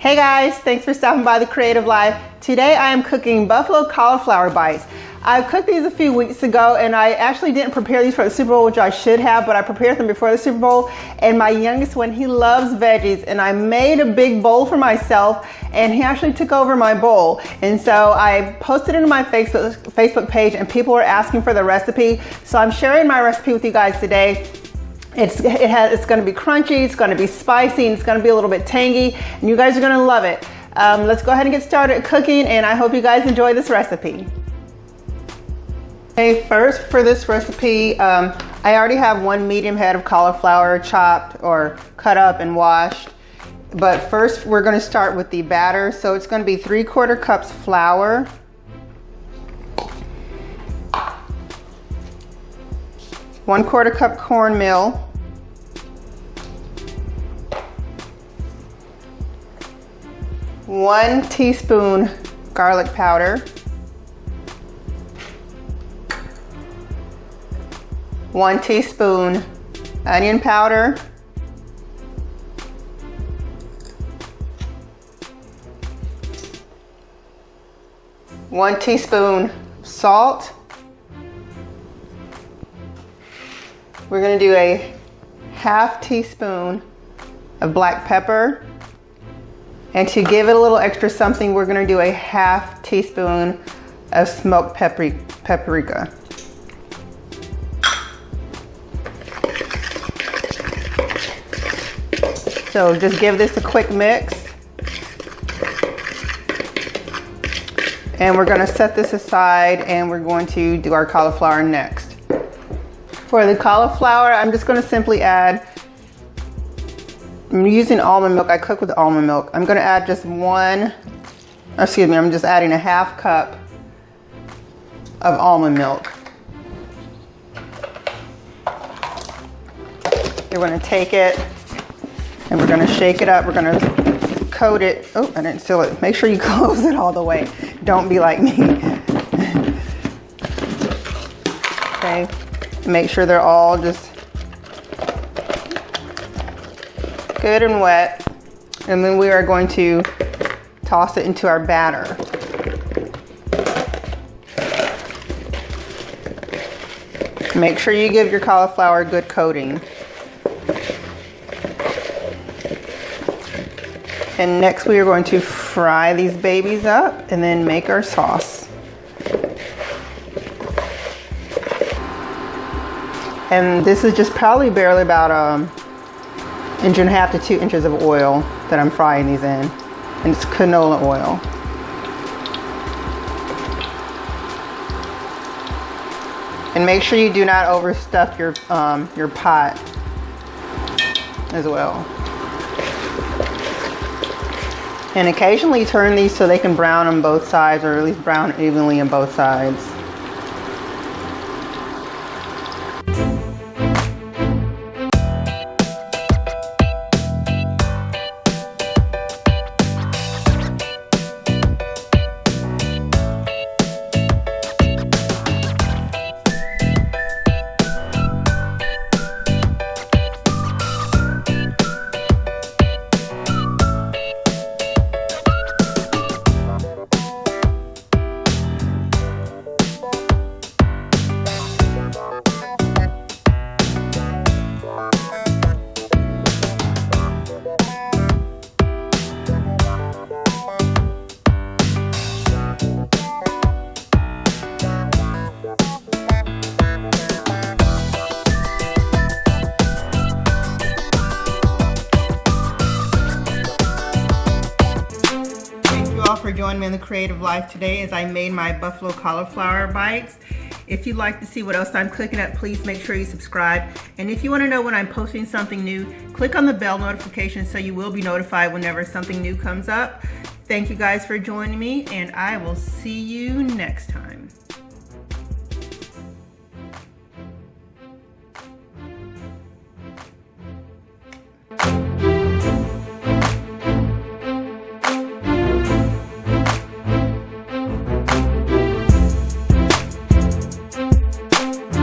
Hey guys, thanks for stopping by The Creative Life. Today I am cooking buffalo cauliflower bites. I cooked these a few weeks ago and I actually didn't prepare these for the Super Bowl, which I should have, but I prepared them before the Super Bowl. And my youngest one, he loves veggies, and I made a big bowl for myself and he actually took over my bowl. And so I posted it on my Facebook page and people were asking for the recipe. So I'm sharing my recipe with you guys today. It's going to be crunchy, it's going to be spicy, and it's going to be a little bit tangy, and you guys are going to love it. Let's go ahead and get started cooking, and I hope you guys enjoy this recipe. Okay, first for this recipe, I already have one medium head of cauliflower chopped or cut up and washed. But first we're going to start with the batter. So it's going to be 3/4 cups flour, 1/4 cup cornmeal, 1 teaspoon garlic powder, 1 teaspoon onion powder, 1 teaspoon salt. We're going to do a 1/2 teaspoon of black pepper. And to give it a little extra something, we're going to do a 1/2 teaspoon of smoked paprika. So just give this a quick mix. And we're going to set this aside and we're going to do our cauliflower next. For the cauliflower, I'm just going to simply add, I'm using almond milk. I cook with almond milk. I'm going to add just I'm just adding a 1/2 cup of almond milk. You're going to take it and we're going to shake it up. We're going to coat it. Oh, I didn't seal it. Make sure you close it all the way. Don't be like me. Okay. Make sure they're all just good and wet. And then we are going to toss it into our batter. Make sure you give your cauliflower a good coating. And next we are going to fry these babies up and then make our sauce. And this is just probably barely about 1.5 to 2 inches of oil that I'm frying these in. And it's canola oil. And make sure you do not overstuff your pot as well. And occasionally turn these so they can brown on both sides, or at least brown evenly on both sides. For joining me in The Creative Life today as I made my buffalo cauliflower bites. If you'd like to see what else I'm cooking up, please make sure you subscribe. And if you want to know when I'm posting something new, click on the bell notification so you will be notified whenever something new comes up. Thank you guys for joining me, and I will see you next time.